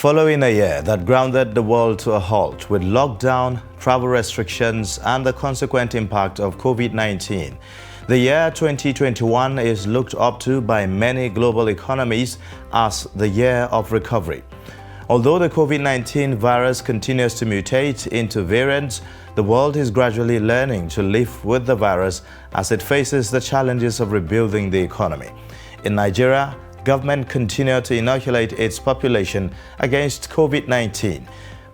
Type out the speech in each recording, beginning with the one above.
Following a year that grounded the world to a halt with lockdown, travel restrictions, and the consequent impact of COVID-19, the year 2021 is looked up to by many global economies as the year of recovery. Although the COVID-19 virus continues to mutate into variants, the world is gradually learning to live with the virus as it faces the challenges of rebuilding the economy. In Nigeria, government continued to inoculate its population against COVID-19.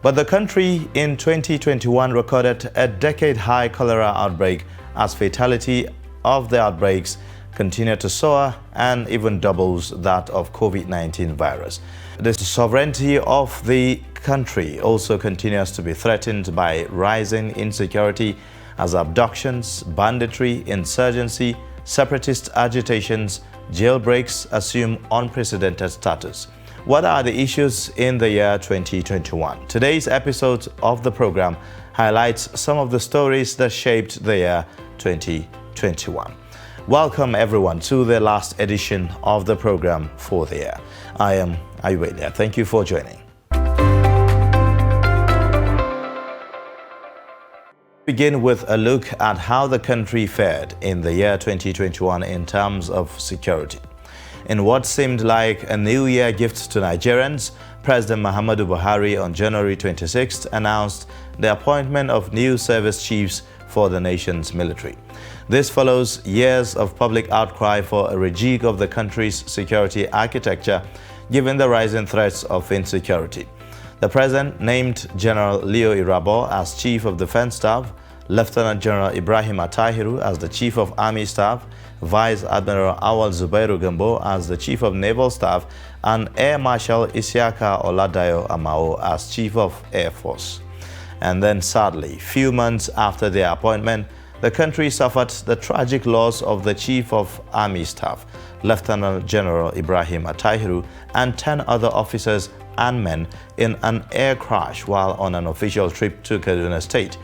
But the country in 2021 recorded a decade-high cholera outbreak as fatality of the outbreaks continued to soar and even doubles that of COVID-19 virus. The sovereignty of the country also continues to be threatened by rising insecurity as abductions, banditry, insurgency, separatist agitations, jailbreaks assume unprecedented status. What are the issues in the year 2021? Today's episode of the program highlights some of the stories that shaped the year 2021. Welcome everyone to the last edition of the program for the year. I am Ayubelia. Thank you for joining. Begin with a look at how the country fared in the year 2021 in terms of security. In what seemed like a New Year gift to Nigerians, President Muhammadu Buhari on January 26th announced the appointment of new service chiefs for the nation's military. This follows years of public outcry for a rejig of the country's security architecture, given the rising threats of insecurity. The President named General Leo Irabo as Chief of Defense Staff, Lieutenant General Ibrahim Atahiru as the Chief of Army Staff, Vice Admiral Awal Zubairu Gambo as the Chief of Naval Staff, and Air Marshal Isiaka Oladayo Amao as Chief of Air Force. And then sadly, few months after their appointment, the country suffered the tragic loss of the Chief of Army Staff, Lieutenant General Ibrahim Atahiru, and 10 other officers and men in an air crash while on an official trip to Kaduna State.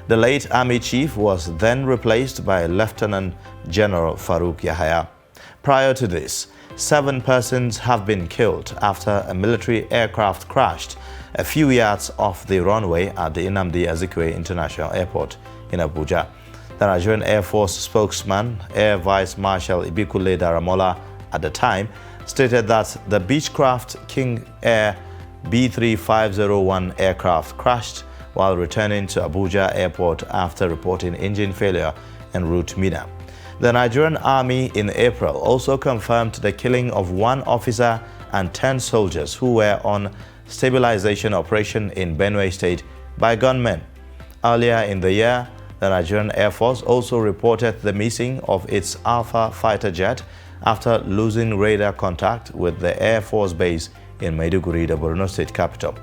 The late Army Chief was then replaced by Lieutenant General Farouk Yahaya. Prior to this, 7 persons have been killed after a military aircraft crashed a few yards off the runway at the Nnamdi Azikiwe International Airport in Abuja. The Nigerian Air Force spokesman, Air Vice Marshal Ibikule Daramola, at the time, stated that the Beechcraft King Air B3501 aircraft crashed while returning to Abuja Airport after reporting engine failure en route Mina. The Nigerian Army in April also confirmed the killing of 1 officer and 10 soldiers who were on stabilization operation in Benue State by gunmen. Earlier in the year, the Nigerian Air Force also reported the missing of its Alpha fighter jet after losing radar contact with the Air Force base in Maiduguri, the Borno State capital.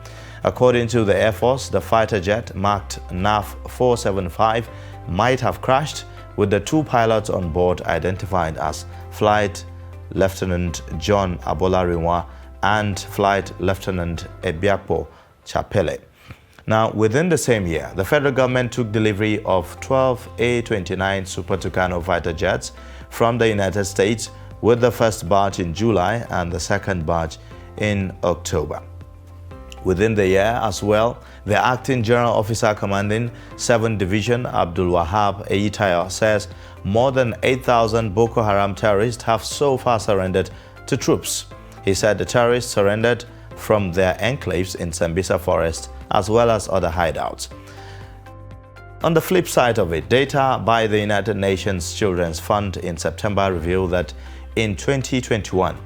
According to the Air Force, the fighter jet marked NAF 475 might have crashed with the 2 pilots on board identified as Flight Lieutenant John Abolarinwa and Flight Lieutenant Ebiakpo Chapele. Now, within the same year, the federal government took delivery of 12 A-29 Super Tucano fighter jets from the United States, with the first batch in July and the second batch in October. Within the year as well, the acting general officer commanding 7th Division, Abdul Wahab Eyitayo, says more than 8,000 Boko Haram terrorists have so far surrendered to troops. He said the terrorists surrendered from their enclaves in Sambisa Forest as well as other hideouts. On the flip side of it, data by the United Nations Children's Fund in September revealed that in 2021,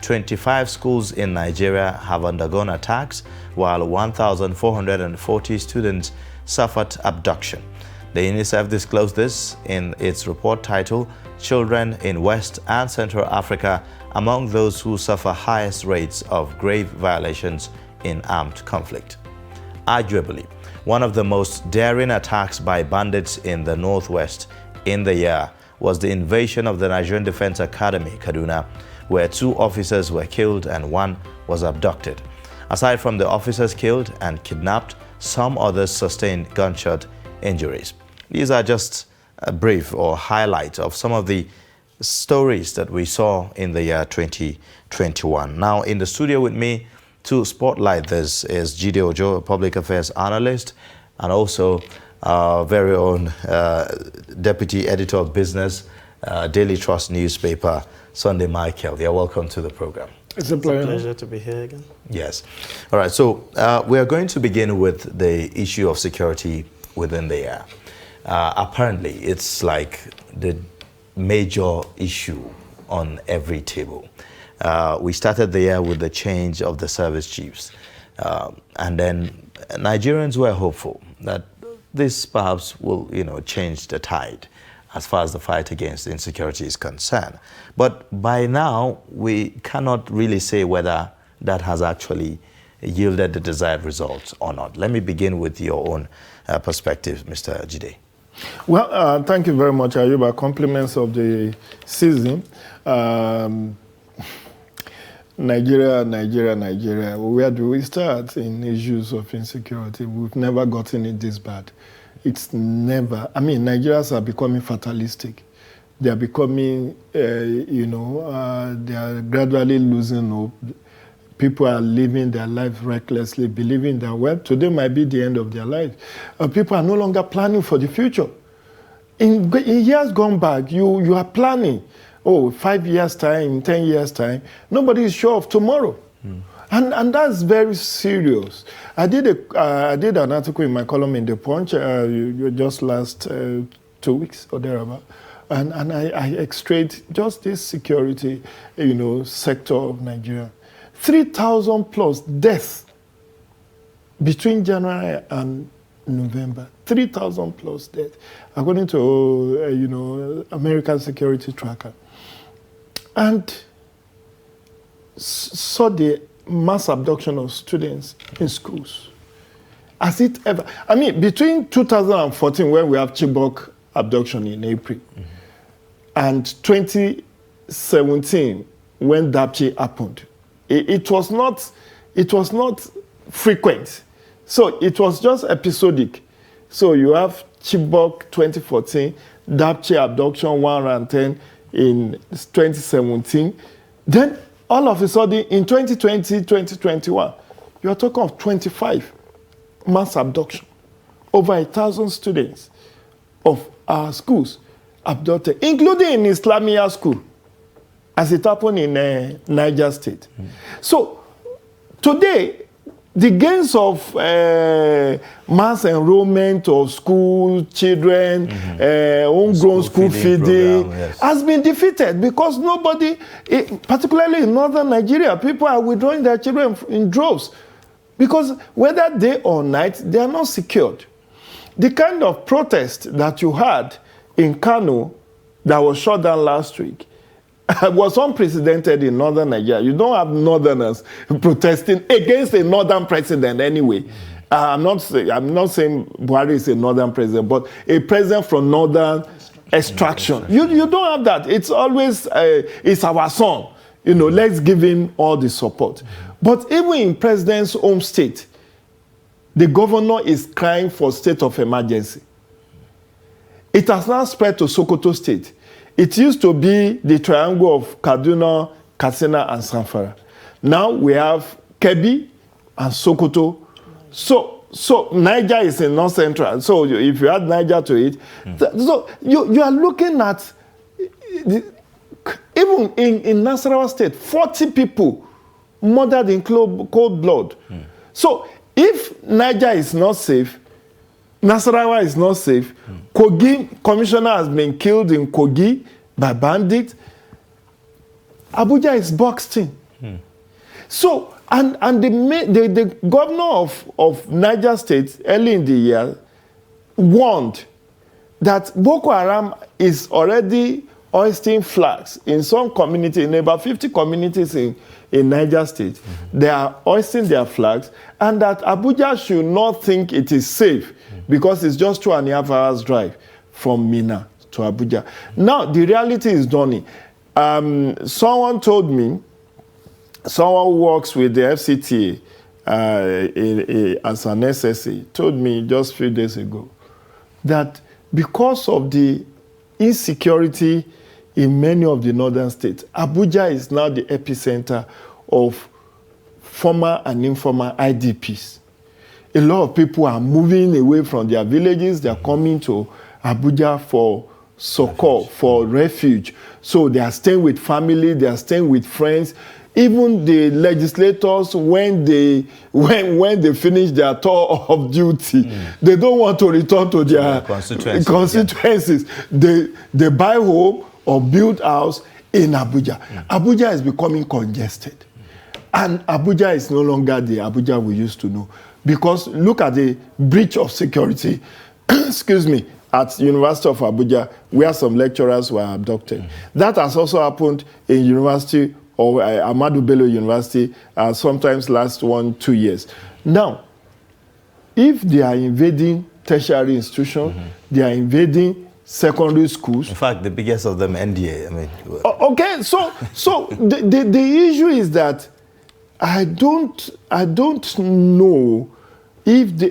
25 schools in Nigeria have undergone attacks, while 1,440 students suffered abduction. The UNICEF disclosed this in its report titled Children in West and Central Africa Among Those Who Suffer Highest Rates of Grave Violations in Armed Conflict. Arguably, one of the most daring attacks by bandits in the Northwest in the year was the invasion of the Nigerian Defense Academy, Kaduna, where 2 officers were killed and 1 was abducted. Aside from the officers killed and kidnapped, some others sustained gunshot injuries. These are just a brief or highlight of some of the stories that we saw in the year 2021. Now, in the studio with me To spotlight this is Jide Ojo, a public affairs analyst, and also our very own deputy editor of business, Daily Trust newspaper, Sunday Michael. You're welcome to the program. It's a pleasure to be here again. Yes. All right. So we are going to begin with the issue of security within the year. Apparently, it's like the major issue on every table. We started the year with the change of the service chiefs. And then Nigerians were hopeful that this perhaps will, change the tide as far as the fight against insecurity is concerned. But by now, we cannot really say whether that has actually yielded the desired results or not. Let me begin with your own perspective, Mr. Jide. Well, thank you very much, Ayuba. Compliments of the season. Nigeria. Where do we start in issues of insecurity? We've never gotten it this bad. It's never. Nigerians are becoming fatalistic. They are becoming, they are gradually losing hope. People are living their life recklessly, believing that, today might be the end of their life. People are no longer planning for the future. In years gone back, you are planning. 5 years' time, 10 years' time. Nobody is sure of tomorrow. And that's very serious. I did an article in my column in The Punch just last 2 weeks or thereabout. And I extracted just this security, sector of Nigeria. 3,000 plus deaths between January and November. 3,000 plus deaths, according to American Security Tracker. And saw the mass abduction of students in schools. Has it ever? Between 2014, when we have Chibok abduction in April, and 2017, when Dapchi happened, it was not frequent. So it was just episodic. So you have Chibok 2014, Dapchi abduction 110 in 2017. Then all of a sudden in 2020, 2021, you are talking of 25 mass abduction. Over 1,000 students of our schools abducted, including in Islamia school, as it happened in Niger State. So today, the gains of mass enrollment of school children, homegrown school feeding has been defeated because nobody, particularly in northern Nigeria, people are withdrawing their children in droves because whether day or night, they are not secured. The kind of protest that you had in Kano that was shut down last week was unprecedented in northern Nigeria. You don't have northerners protesting against a northern president anyway. I'm not saying Buhari is a northern president, but a president from northern extraction. You don't have that. It's always, it's our son. Let's give him all the support. But even in president's home state, the governor is crying for state of emergency. It has now spread to Sokoto State. It used to be the triangle of Kaduna, Katsina, and Zamfara. Now we have Kebbi and Sokoto. So Niger is in North Central. So if you add Niger to it, so you are looking at, even in Nasarawa State, 40 people murdered in cold blood. So if Niger is not safe, Nasarawa is not safe, Kogi commissioner has been killed in Kogi by bandits, Abuja is boxed in. So, and the governor of Niger State early in the year warned that Boko Haram is already hoisting flags in some community, in about 50 communities in Niger State. They are hoisting their flags, and that Abuja should not think it is safe because it's just 2.5 hours drive from Minna to Abuja. Now, the reality is dawning. Someone told me, someone who works with the FCTA as an SSA, told me just a few days ago that because of the insecurity in many of the northern states, Abuja is now the epicenter of formal and informal IDPs. A lot of people are moving away from their villages. They are coming to Abuja for succor, for refuge. So they are staying with family, they are staying with friends. Even the legislators, when they finish their tour of duty, they don't want to return to their constituencies. Yeah. They buy home or build house in Abuja. Abuja is becoming congested. And Abuja is no longer the Abuja we used to know. Because look at the breach of security, excuse me, at University of Abuja, where some lecturers were abducted. That has also happened in University or Ahmadu Bello University, sometimes last 1-2 years. Now, if they are invading tertiary institutions, they are invading secondary schools. In fact, the biggest of them, NDA. I mean, okay, so the issue is that I don't know if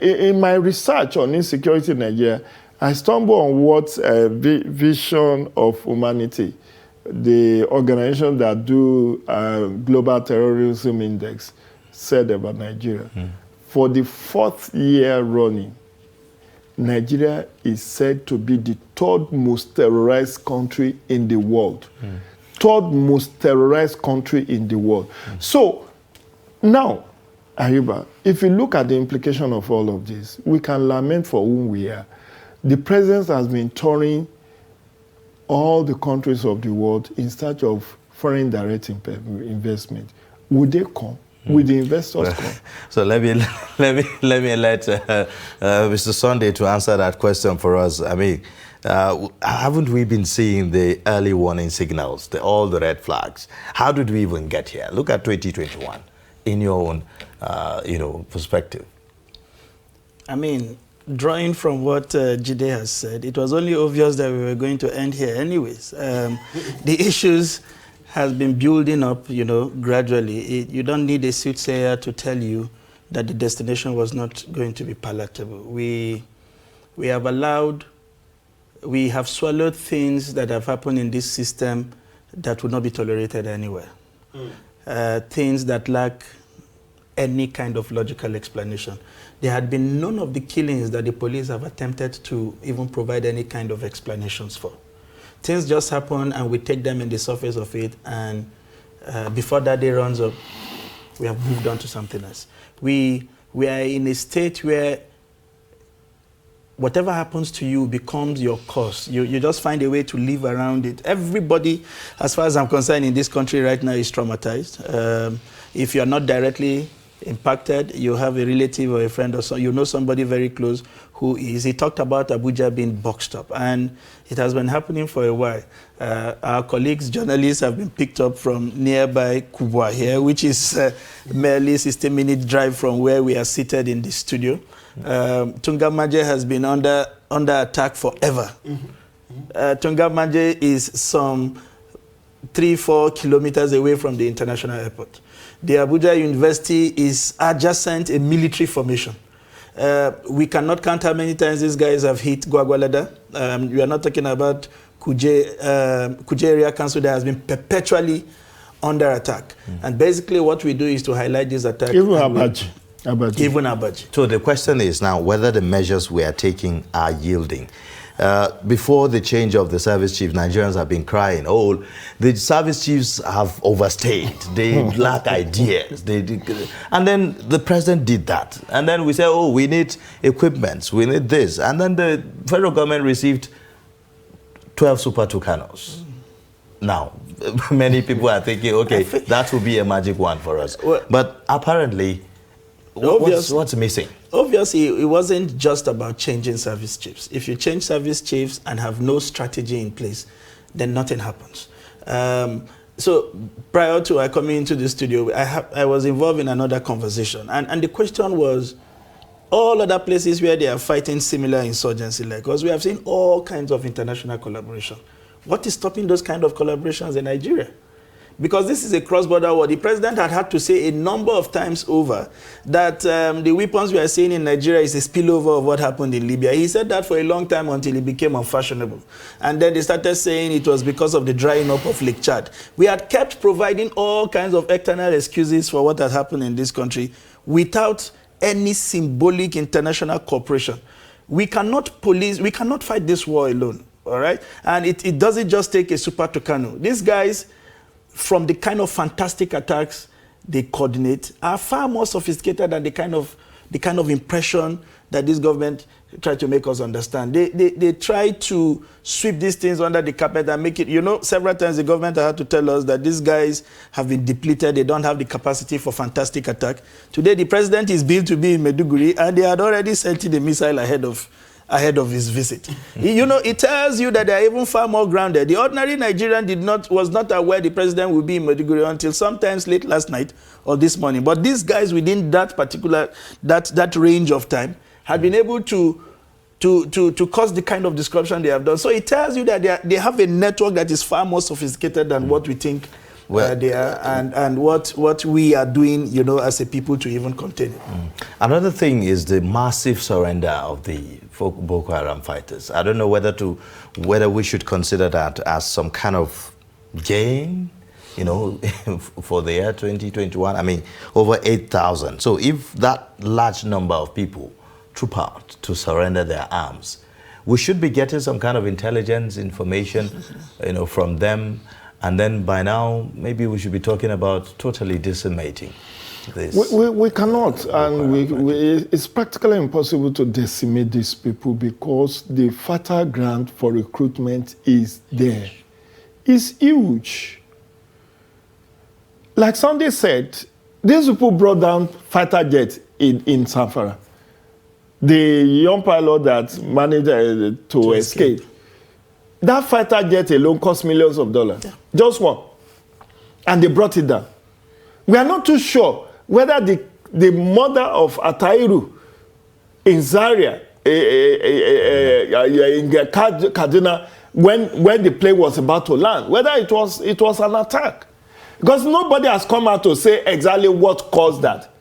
in my research on insecurity in Nigeria, I stumbled on what Vision of Humanity, the organization that do Global Terrorism Index, said about Nigeria. For the 4th year running, Nigeria is said to be the 3rd most terrorized country in the world. 3rd most terrorized country in the world. So now, Ayuba, if you look at the implication of all of this, we can lament for whom we are. The president has been touring all the countries of the world in search of foreign direct investment. Would they come? Would the investors come? So let me let Mr. Sunday to answer that question for us. I mean, haven't we been seeing the early warning signals, all the red flags? How did we even get here? Look at 2021 in your own, perspective. I mean, drawing from what Jide has said, it was only obvious that we were going to end here anyways. The issues has been building up, gradually. You don't need a soothsayer to tell you that the destination was not going to be palatable. We have swallowed things that have happened in this system that would not be tolerated anywhere. Things that lack any kind of logical explanation. There had been none of the killings that the police have attempted to even provide any kind of explanations for. Things just happen and we take them in the surface of it, and before that day runs up, we have moved on to something else. We are in a state where whatever happens to you becomes your cause. You just find a way to live around it. Everybody, as far as I'm concerned, in this country right now is traumatized. If you're not directly impacted, you have a relative or a friend or so, you know somebody very close who is. He talked about Abuja being boxed up, and it has been happening for a while. Our colleagues, journalists, have been picked up from nearby Kubwa here, which is merely 60-minute drive from where we are seated in the studio. Tungamaje has been under attack forever. Tungamaje is some 3-4 kilometers away from the international airport. The Abuja University is adjacent a military formation. We cannot count how many times these guys have hit Gwagwalada. We are not talking about Kuje Area Council that has been perpetually under attack. And basically what we do is to highlight this attack. Even Abaji. Even Abaji. So the question is now whether the measures we are taking are yielding. Before the change of the service chief, Nigerians have been crying, oh, the service chiefs have overstayed. They lack ideas. And then the president did that. And then we say, oh, we need equipment. We need this. And then the federal government received 12 Super Tucanos. Now, many people are thinking, okay, that will be a magic one for us. Well, but apparently, what's missing? Obviously, it wasn't just about changing service chiefs. If you change service chiefs and have no strategy in place, then nothing happens. So prior to coming into the studio, I was involved in another conversation. And the question was, all other places where they are fighting similar insurgency, because we have seen all kinds of international collaboration. What is stopping those kind of collaborations in Nigeria? because this is a cross-border war. The president had to say a number of times over that the weapons we are seeing in Nigeria is a spillover of what happened in Libya. He said that for a long time until it became unfashionable. And then they started saying it was because of the drying up of Lake Chad. We had kept providing all kinds of external excuses for what had happened in this country without any symbolic international cooperation. We cannot fight this war alone, all right? And it doesn't just take a super Tucano. These guys, from the kind of fantastic attacks they coordinate, are far more sophisticated than the kind of impression that this government try to make us understand. They try to sweep these things under the carpet and make it, you know, several times the government had to tell us that these guys have been depleted, they don't have the capacity for fantastic attack. Today the president is billed to be in Maiduguri and they had already sent in the missile ahead of his visit. You know, it tells you that they are even far more grounded. The ordinary Nigerian was not aware the president would be in Maiduguri until sometimes late last night or this morning. But these guys within that particular, that range of time had been able to cause the kind of disruption they have done. So it tells you that they have a network that is far more sophisticated than what we think they are, and what we are doing, you know, as a people to even contain it. Another thing is the massive surrender of the Boko Haram fighters. I don't know whether we should consider that as some kind of gain, you know, for the year 2021. I mean, over 8,000. So if that large number of people troop out to surrender their arms, we should be getting some kind of intelligence information, you know, from them. And then by now, maybe we should be talking about totally decimating this. We cannot, and it's practically impossible to decimate these people because the fertile ground for recruitment is there. It's huge. Like Sunday said, these people brought down fighter jets in Zamfara. The young pilot that managed to escape. That fighter jet alone cost millions of dollars. Yeah. Just one. And they brought it down. We are not too sure whether the mother of Atairu in Zaria, in Kaduna, when the plane was about to land, whether it was an attack. Because nobody has come out to say exactly what caused that.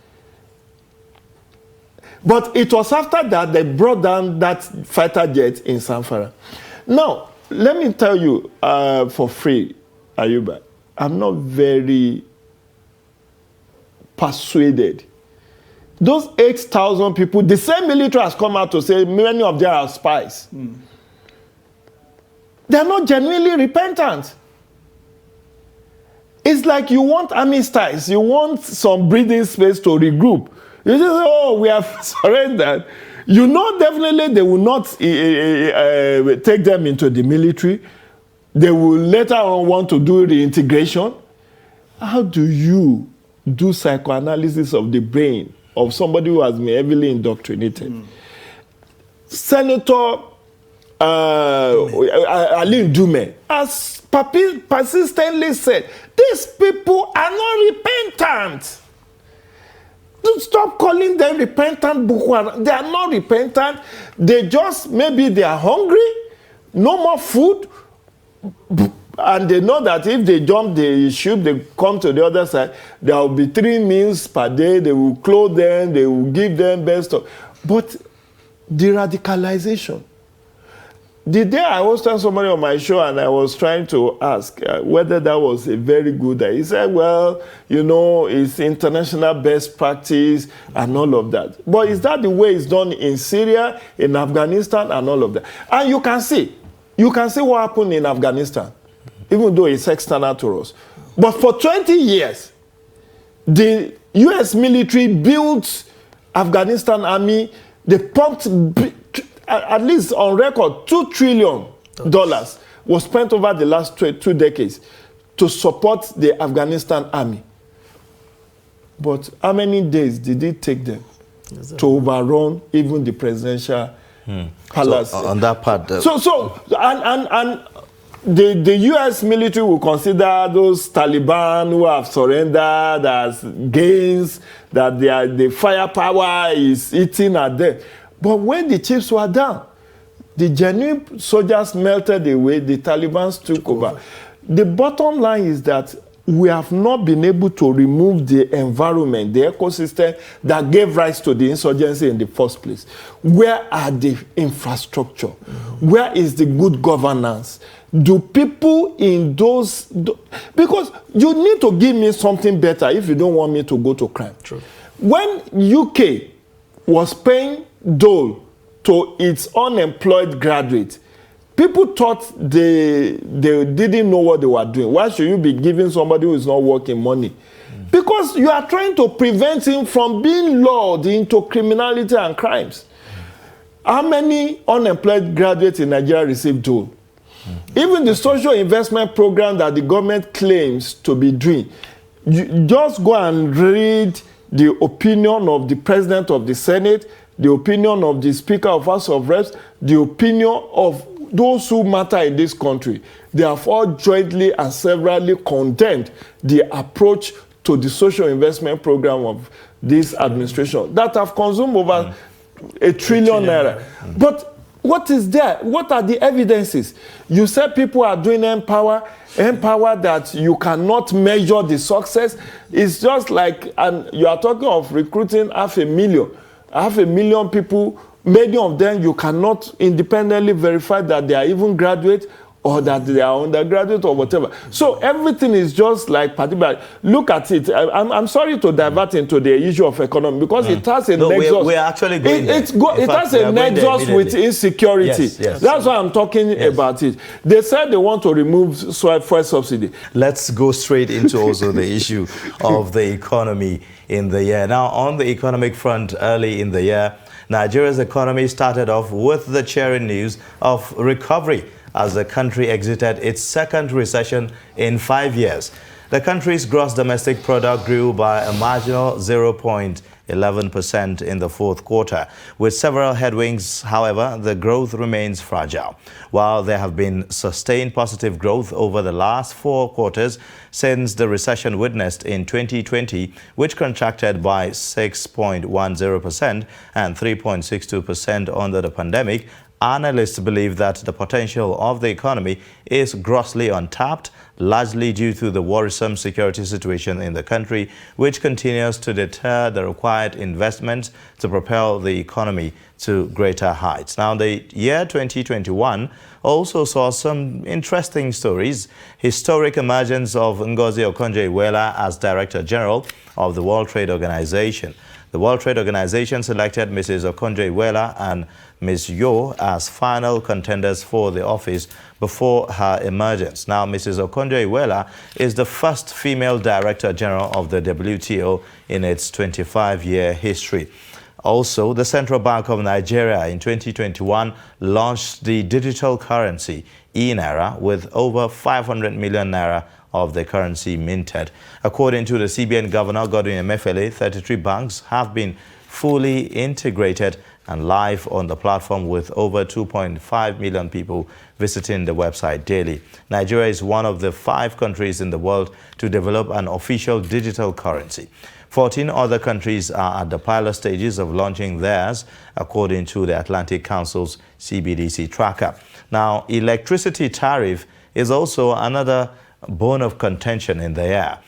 But it was after that they brought down that fighter jet in Zamfara. Now, let me tell you for free, Ayuba, I'm not very persuaded. Those 8,000 people, the same military has come out to say many of them are spies. They're not genuinely repentant. It's like you want armistice, you want some breathing space to regroup. You just say, oh, we have surrendered. You know definitely they will not take them into the military. They will later on want to do reintegration. How do you do psychoanalysis of the brain of somebody who has been heavily indoctrinated? Senator Ali Ndume has persistently said, these people are not repentant. Don't stop calling them repentant Boko Haram. They are not repentant. They just, maybe they are hungry, no more food, and they know that if they jump the ship, they come to the other side, there will be 3 meals per day, they will clothe them, they will give them best of. But the radicalization. The day I was telling somebody on my show and I was trying to ask whether that was a very good idea. He said, well, you know, it's international best practice and all of that. But is that the way it's done in Syria, in Afghanistan, and all of that? And you can see what happened in Afghanistan, even though it's external to us. But for 20 years, the US military built Afghanistan army. They pumped, at least on record, $2 trillion was spent over the last 2 decades to support the Afghanistan army. But how many days did it take them to overrun even the presidential palace? So, on that part... and the U.S. military will consider those Taliban who have surrendered as gains, that the firepower is eating at them. But when the chips were down, the genuine soldiers melted away, the Taliban took over. The bottom line is that we have not been able to remove the environment, the ecosystem that gave rise to the insurgency in the first place. Where are the infrastructure? Where is the good governance? Do people in those... Because you need to give me something better if you don't want me to go to crime. True. When UK was paying dole to its unemployed graduates, people thought they didn't know what they were doing. Why should you be giving somebody who is not working money? Because you are trying to prevent him from being lured into criminality and crimes. How many unemployed graduates in Nigeria receive dole? Even the social investment program that the government claims to be doing, you just go and read the opinion of the President of the Senate, the opinion of the Speaker of House of Reps, the opinion of those who matter in this country. They have all jointly and severally condemned the approach to the social investment program of this administration that have consumed over a trillion naira. But what is there? What are the evidences? You said people are doing empower that you cannot measure the success. It's just like, and you are talking of recruiting 500,000. 500,000 people, many of them you cannot independently verify that they are even graduate or that they are undergraduate or whatever. So everything is just like particular. Look at it. I'm sorry to divert into the issue of economy because it has a nexus. We're actually going there. It has a nexus with insecurity. Yes. That's why I'm talking about it. They said they want to remove fuel subsidy. Let's go straight into also the issue of the economy in the year. Now, on the economic front, early in the year, Nigeria's economy started off with the cheering news of recovery as the country exited its second recession in 5 years. The country's gross domestic product grew by a marginal 0.11% in the fourth quarter. With several headwinds, however, the growth remains fragile. While there have been sustained positive growth over the last 4 quarters since the recession witnessed in 2020, which contracted by 6.10% and 3.62% under the pandemic, analysts believe that the potential of the economy is grossly untapped, largely due to the worrisome security situation in the country, which continues to deter the required investments to propel the economy to greater heights. Now, the year 2021 also saw some interesting stories. Historic emergence of Ngozi Okonjo-Iweala as Director General of the World Trade Organization. The World Trade Organization selected Mrs. Okonjo-Iweala and Ms. Yo as final contenders for the office before her emergence. Now, Mrs. Okonjo-Iweala is the first female Director General of the WTO in its 25-year history. Also, the Central Bank of Nigeria in 2021 launched the digital currency e-Naira with over 500 million naira of the currency minted. According to the CBN Governor Godwin Emefiele, 33 banks have been fully integrated and live on the platform with over 2.5 million people visiting the website daily. Nigeria is one of the 5 countries in the world to develop an official digital currency. 14 other countries are at the pilot stages of launching theirs, according to the Atlantic Council's CBDC tracker. Now, electricity tariff is also another bone of contention in the year.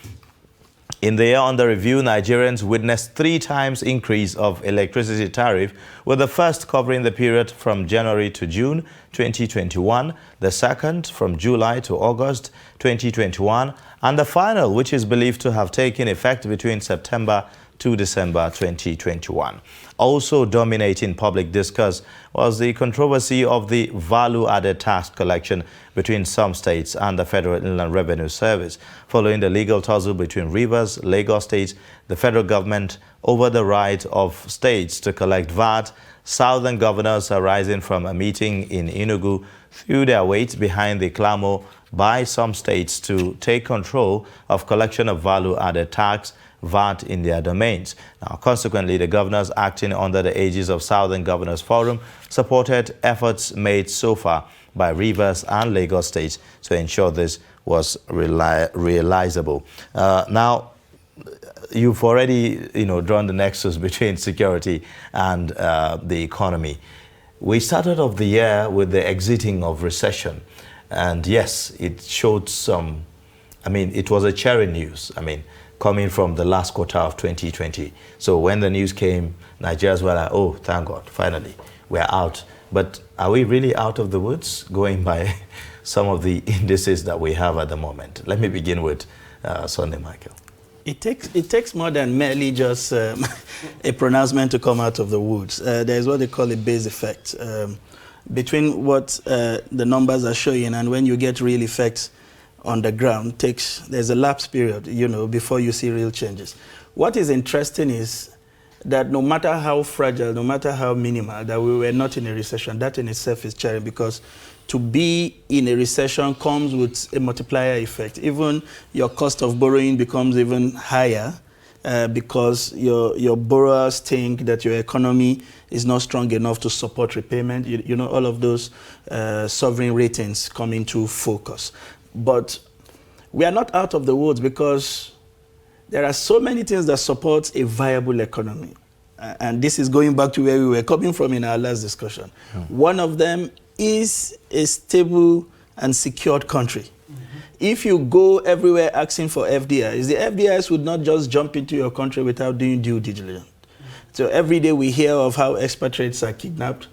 In the year under review, Nigerians witnessed 3 times increase of electricity tariff, with the first covering the period from January to June 2021, the second from July to August 2021, and the final, which is believed to have taken effect between September to December 2021. Also dominating public discourse was the controversy of the value-added tax collection between some states and the Federal Inland Revenue Service, following the legal tussle between Rivers, Lagos State, the federal government over the right of states to collect VAT. Southern governors arising from a meeting in Enugu threw their weight behind the clamor by some states to take control of collection of value-added tax VAT in their domains. Now, consequently, the governors acting under the aegis of Southern Governors Forum supported efforts made so far by Rivers and Lagos states to ensure this was realizable. Now, you've already, drawn the nexus between security and the economy. We started off the year with the exiting of recession, and yes, it showed some I mean, it was a cherry news. I mean, coming from the last quarter of 2020. So when the news came, Nigerians were like, oh, thank God, finally, we're out. But are we really out of the woods, going by some of the indices that we have at the moment? Let me begin with Sunday Michael. It takes more than merely just a pronouncement to come out of the woods. There is what they call a base effect. Between what the numbers are showing and when you get real effects on the ground, there's a lapse period, before you see real changes. What is interesting is that no matter how fragile, no matter how minimal, that we were not in a recession, that in itself is challenging, because to be in a recession comes with a multiplier effect. Even your cost of borrowing becomes even higher because your borrowers think that your economy is not strong enough to support repayment. All of those sovereign ratings come into focus. But we are not out of the woods, because there are so many things that support a viable economy. And this is going back to where we were coming from in our last discussion. One of them is a stable and secured country. If you go everywhere asking for FDIs, the FDIs would not just jump into your country without doing due diligence. So every day we hear of how expatriates are kidnapped.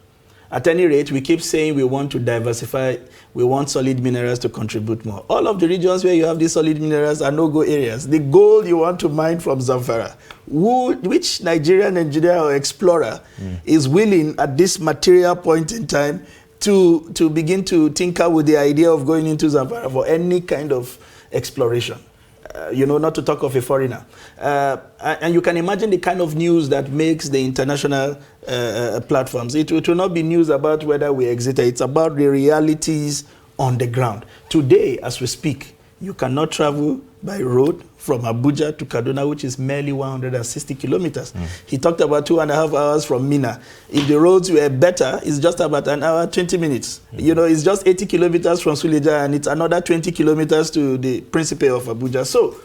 At any rate, we keep saying we want to diversify, we want solid minerals to contribute more. All of the regions where you have these solid minerals are no-go areas. The gold you want to mine from Zamfara, which Nigerian engineer or explorer is willing at this material point in time to begin to tinker with the idea of going into Zamfara for any kind of exploration? Not to talk of a foreigner. And you can imagine the kind of news that makes the international platforms. It will not be news about whether we exit. It's about the realities on the ground. Today, as we speak, you cannot travel by road from Abuja to Kaduna, which is merely 160 kilometers. He talked about 2.5 hours from Mina. If the roads were better, it's just about an hour, 20 minutes. It's just 80 kilometers from Suleja, and it's another 20 kilometers to the Principe of Abuja. So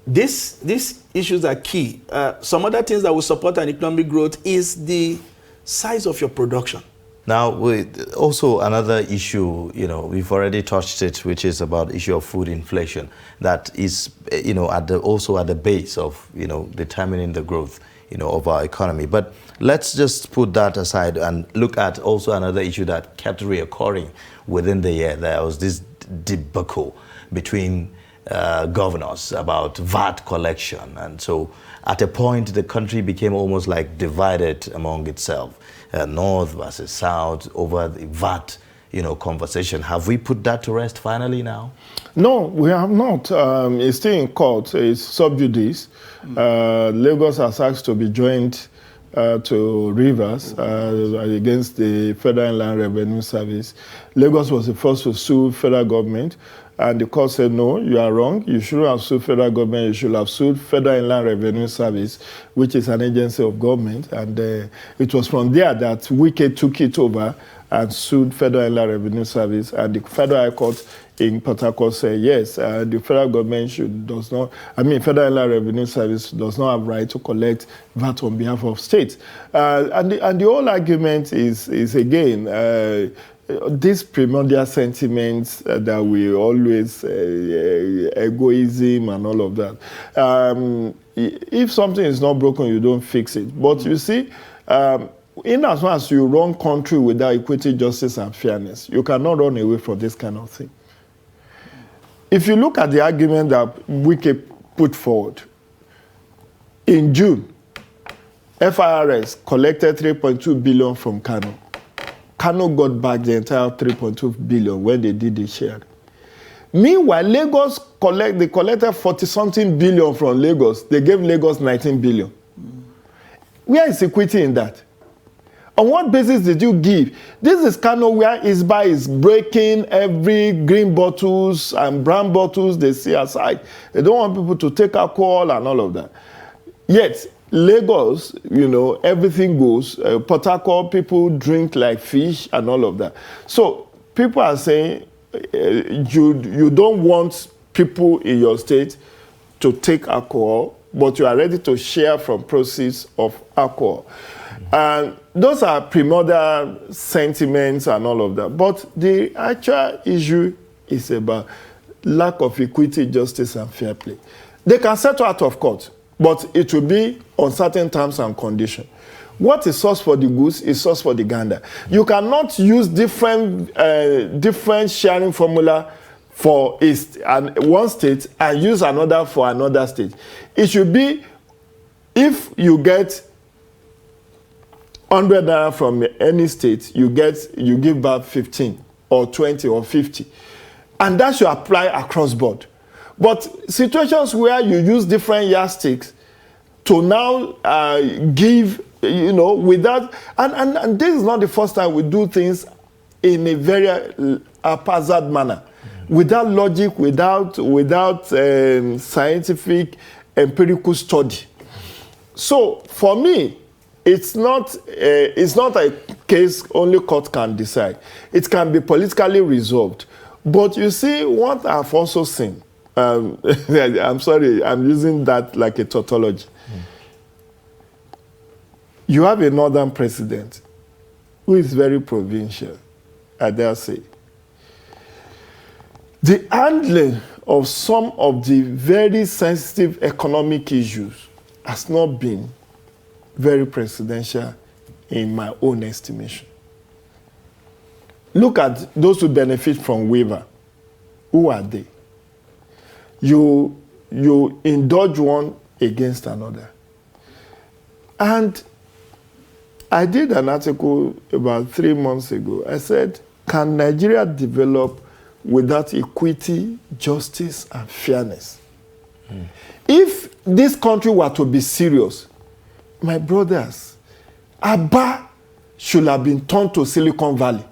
these issues are key. Some other things that will support an economic growth is the size of your production. Now, also another issue, we've already touched it, which is about issue of food inflation. That is, also at the base of, determining the growth, of our economy. But let's just put that aside and look at also another issue that kept reoccurring within the year. There was this debacle between governors about VAT collection. And so at a point, the country became almost like divided among itself. North versus South over the VAT, conversation. Have we put that to rest finally now? No, we have not. It's still in court. It's sub judice. Lagos has asked to be joined to Rivers against the Federal Inland Revenue Service. Lagos was the first to sue federal government. And the court said, no, you are wrong. You shouldn't have sued federal government. You should have sued Federal Inland Revenue Service, which is an agency of government. And it was from there that Wike took it over and sued Federal Inland Revenue Service. And the Federal High Court in Port Harcourt said, yes, the federal government Federal Inland Revenue Service does not have right to collect VAT on behalf of states. And the whole argument is again, these primordial sentiments that we always, egoism and all of that. If something is not broken, you don't fix it. But you see, in as much as you run country without equity, justice, and fairness, you cannot run away from this kind of thing. If you look at the argument that Wike put forward, in June, FIRS collected 3.2 billion from Kano. Kano got back the entire 3.2 billion when they did the share. Meanwhile, Lagos they collected 40-something billion from Lagos. They gave Lagos 19 billion. Where is equity in that? On what basis did you give? This is Kano where Isba is breaking every green bottles and brown bottles they see aside. They don't want people to take alcohol and all of that. Yet, Lagos, everything goes. Port Harcourt, people drink like fish and all of that. So people are saying you don't want people in your state to take alcohol, but you are ready to share from proceeds of alcohol. And those are primordial sentiments and all of that. But the actual issue is about lack of equity, justice, and fair play. They can settle out of court, but it will be on certain terms and conditions. What is source for the goose is source for the gander. You cannot use different sharing formula for one state and use another for another state. It should be, if you get 100 naira from any state, you give back 15 or 20 or 50. And that should apply across board. But situations where you use different yardsticks to now give, without, and this is not the first time we do things in a very haphazard manner, without logic, without scientific, empirical study. So for me, it's not a case only court can decide. It can be politically resolved. But you see, what I've also seen, I'm sorry, I'm using that like a tautology. You have a northern president who is very provincial, I dare say. The handling of some of the very sensitive economic issues has not been very presidential in my own estimation. Look at those who benefit from waiver. Who are they? You indulge one against another. And I did an article about 3 months ago. I said, can Nigeria develop without equity, justice, and fairness? If this country were to be serious, my brothers, Aba should have been turned to Silicon Valley.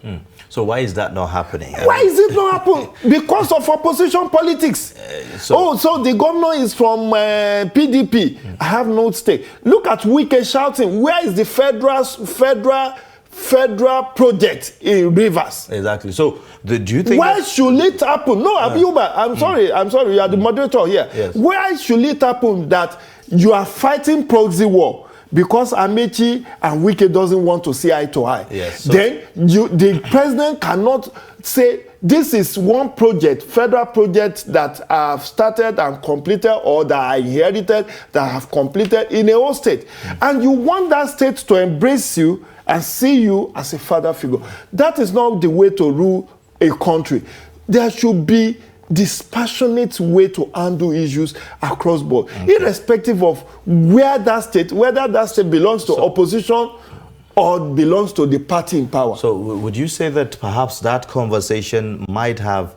So why is that not happening? Why is it not happening? Because of opposition politics. So the governor is from PDP. I have no stake. Look at Wike shouting, where is the federal project in Rivers? Exactly. So do you think... Why should it happen? No, Abiuba, I'm sorry, you are the moderator here. Yes. Why should it happen that you are fighting proxy war? Because Amechi and Wike doesn't want to see eye to eye. Yes, then the president cannot say, this is one project, federal project that I have started and completed, or that I inherited, that I have completed in a whole state. And you want that state to embrace you and see you as a father figure. That is not the way to rule a country. There should be dispassionate way to handle issues across board, irrespective of whether that state belongs to opposition or belongs to the party in power. So would you say that perhaps that conversation might have,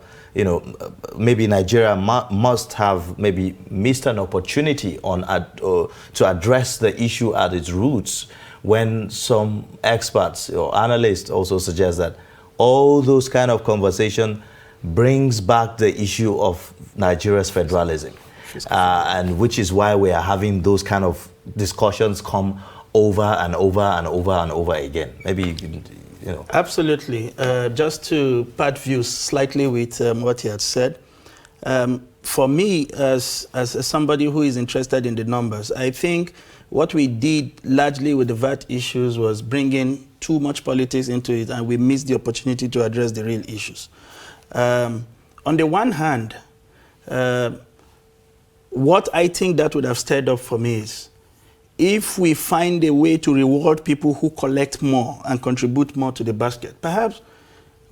maybe Nigeria must have maybe missed an opportunity to address the issue at its roots, when some experts or analysts also suggest that all those kind of conversation brings back the issue of Nigeria's federalism, and which is why we are having those kind of discussions come over and over and over and over again. Maybe, Absolutely. Just to part views slightly with what he had said, for me, as somebody who is interested in the numbers, I think what we did largely with the VAT issues was bringing too much politics into it, and we missed the opportunity to address the real issues. On the one hand, what I think that would have stirred up for me is, if we find a way to reward people who collect more and contribute more to the basket, perhaps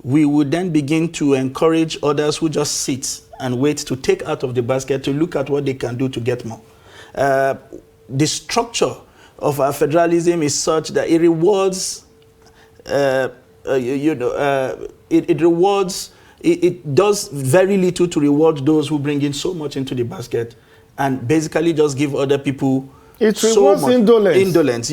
we would then begin to encourage others who just sit and wait to take out of the basket to look at what they can do to get more. The structure of our federalism is such that it rewards, it does very little to reward those who bring in so much into the basket, and basically just give other people so much indolence.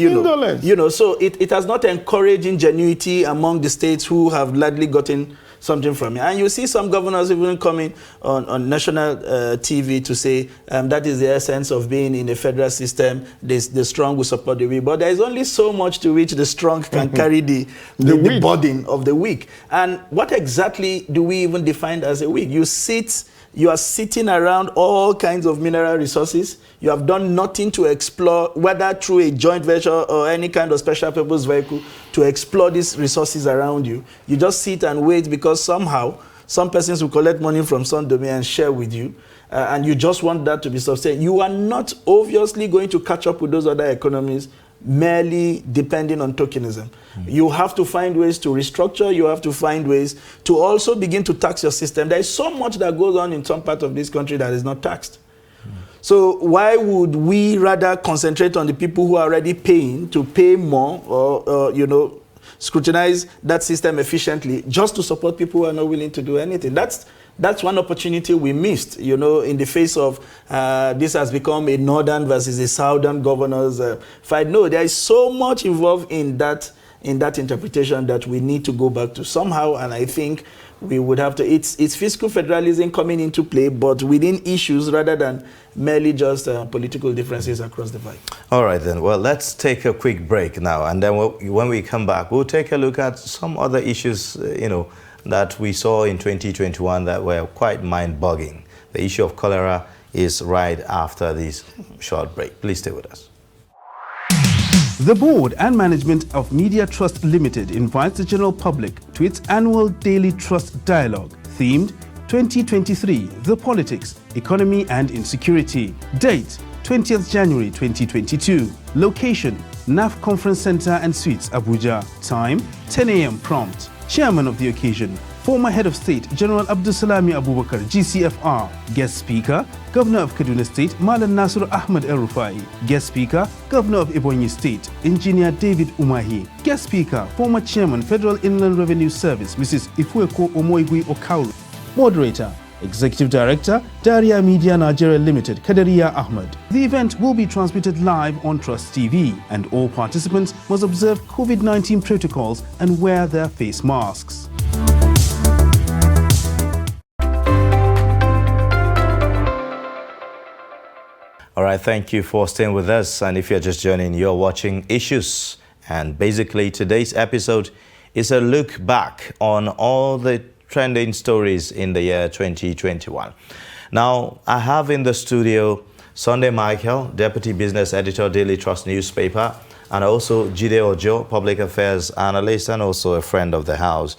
So it has not encouraged ingenuity among the states who have largely gotten something from it. And you see some governors even coming on national TV to say that is the essence of being in a federal system. The strong will support the weak. But there is only so much to which the strong can carry the burden of the weak. And what exactly do we even define as a weak? You are sitting around all kinds of mineral resources. You have done nothing to explore, whether through a joint venture or any kind of special purpose vehicle, to explore these resources around you. You just sit and wait because somehow Some persons will collect money from some domain and share with you, and you just want that to be sustained. You are not obviously going to catch up with those other economies merely depending on tokenism. You have to find ways to restructure. You have to find ways to also begin to tax your system. There is so much that goes on in some part of this country that is not taxed. So why would we rather concentrate on the people who are already paying to pay more, or scrutinize that system efficiently just to support people who are not willing to do anything? That's one opportunity we missed, in the face of this has become a northern versus a southern governors fight. No, there is so much involved in that interpretation that we need to go back to somehow, and I think we would have to, it's fiscal federalism coming into play, but within issues rather than merely just political differences across the divide. All right then, well, let's take a quick break now, and then when we come back, we'll take a look at some other issues, that we saw in 2021 that were quite mind-boggling. The issue of cholera is right after this short break. Please stay with us. The board and management of Media Trust Limited invites the general public to its annual Daily Trust Dialogue, themed 2023, The Politics, Economy and Insecurity. Date, 20th January 2022. Location, NAF Conference Center and Suites, Abuja. Time, 10 a.m. prompt. Chairman of the occasion, former Head of State, General Abdulsalami Abubakar, GCFR. Guest Speaker, Governor of Kaduna State, Malam Nasir Ahmed El-Rufai. Guest Speaker, Governor of Ebonyi State, Engineer David Umahi. Guest Speaker, former Chairman, Federal Inland Revenue Service, Mrs. Ifueko Omoigui Okauru. Moderator, Executive Director, Daria Media Nigeria Limited, Kadaria Ahmed. The event will be transmitted live on Trust TV, and all participants must observe COVID-19 protocols and wear their face masks. All right, thank you for staying with us. And if you're just joining, you're watching Issues. And basically, today's episode is a look back on all the trending stories in the year 2021. Now, I have in the studio Sunday Michael, Deputy Business Editor, Daily Trust newspaper, and also Jide Ojo, Public Affairs Analyst, and also a friend of the house,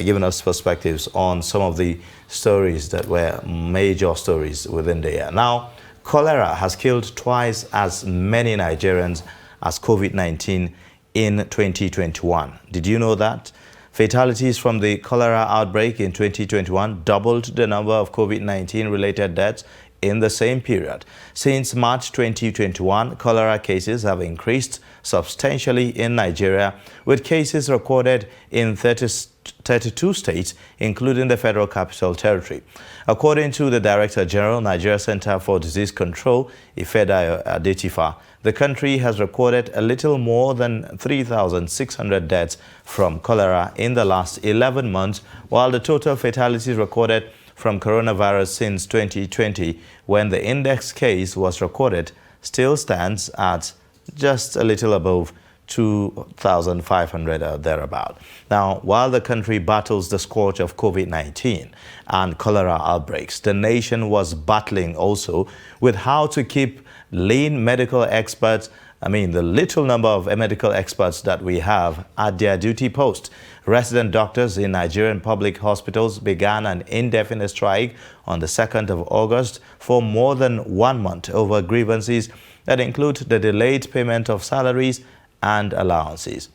giving us perspectives on some of the stories that were major stories within the year. Now, cholera has killed twice as many Nigerians as COVID-19 in 2021. Did you know that? Fatalities from the cholera outbreak in 2021 doubled the number of COVID-19 related deaths in the same period. Since March 2021, cholera cases have increased substantially in Nigeria, with cases recorded in 32 states, including the Federal Capital Territory. According to the Director General, Nigeria Center for Disease Control, Ifedayo Adetifa, the country has recorded a little more than 3,600 deaths from cholera in the last 11 months, while the total fatalities recorded from coronavirus since 2020, when the index case was recorded, still stands at just a little above 2,500 or thereabout. Now, while the country battles the scourge of COVID-19 and cholera outbreaks, the nation was battling also with how to keep lean medical experts, the little number of medical experts that we have at their duty post. Resident doctors in Nigerian public hospitals began an indefinite strike on the 2nd of August for more than 1 month over grievances that include the delayed payment of salaries and allowances.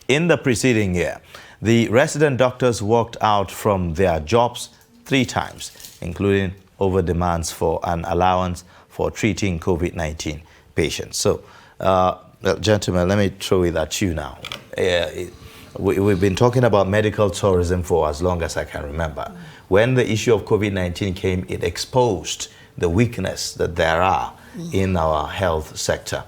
In the preceding year, the resident doctors walked out from their jobs 3 times, including over demands for an allowance for treating COVID-19 patients. So, gentlemen, let me throw it at you now. We've been talking about medical tourism for as long as I can remember. When the issue of COVID-19 came, it exposed the weakness that there are in our health sector.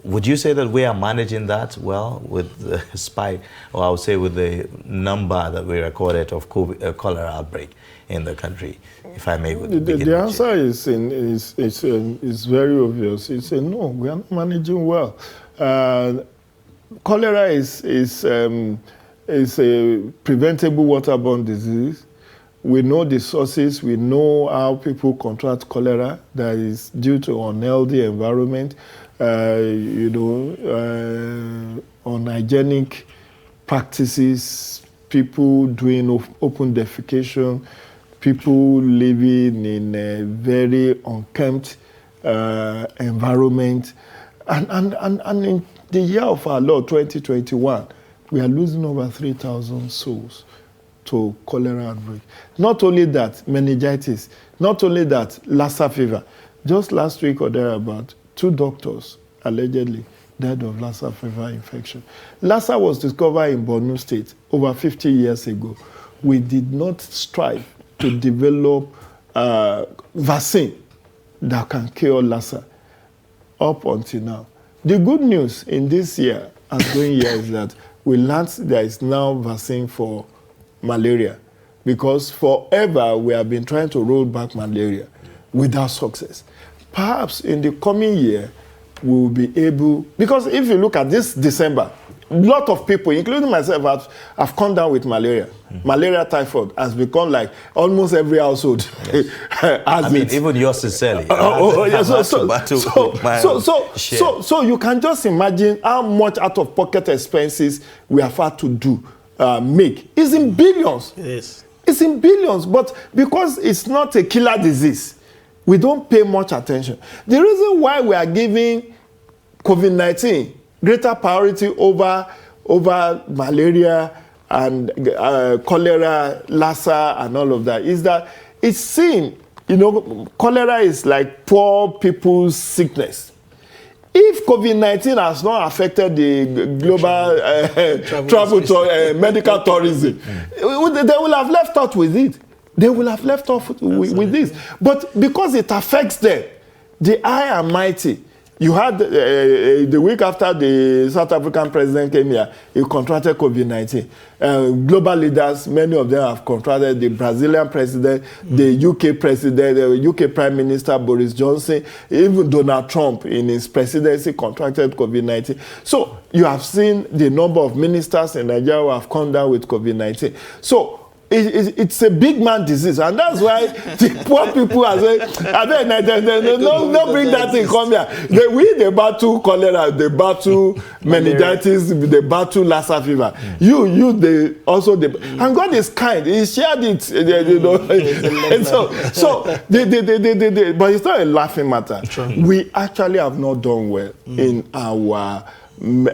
Would you say that we are managing that well with the spike, or I would say with the number that we recorded of cholera outbreak in the country, if I may? The answer is very obvious. It's a no, we are not managing well. Cholera is a preventable waterborne disease. We know the sources. We know how people contract cholera. That is due to unhealthy environment, unhygienic practices, people doing open defecation, people living in a very unkempt environment. And in the year of our Lord, 2021, we are losing over 3,000 souls to cholera outbreak. Not only that, meningitis. Not only that, Lassa fever. Just last week or thereabout, 2 doctors allegedly died of Lassa fever infection. Lassa was discovered in Borno State over 50 years ago. We did not strive to develop a vaccine that can cure Lassa up until now. The good news in this year and going year is that we learned there is now vaccine for malaria, because forever we have been trying to roll back malaria without success. Perhaps in the coming year, we will be able, because if you look at this December, a lot of people, including myself, have come down with malaria. Malaria typhoid has become like almost every household. I mean, even yours sincerely. So you can just imagine how much out-of-pocket expenses we have had to do, make. It's in billions. Yes. It's in billions, but because it's not a killer disease, we don't pay much attention. The reason why we are giving COVID-19 greater priority over malaria and cholera, Lassa, and all of that is that it's seen, cholera is like poor people's sickness. If COVID-19 has not affected the global medical tourism, they will have left out with it. They will have left off with this. But because it affects them, the high and mighty, you had the week after the South African president came here, he contracted COVID-19. Global leaders, many of them have contracted. The Brazilian president, the UK president, the UK Prime Minister Boris Johnson, even Donald Trump in his presidency contracted COVID-19. So you have seen the number of ministers in Nigeria who have come down with COVID-19. So it's a big man disease, and that's why the poor people are saying, don't bring that thing, come here. They battle cholera, they battle meningitis, they battle Lassa fever. They also, and God is kind, He shared it, but it's not a laughing matter. We actually have not done well in our in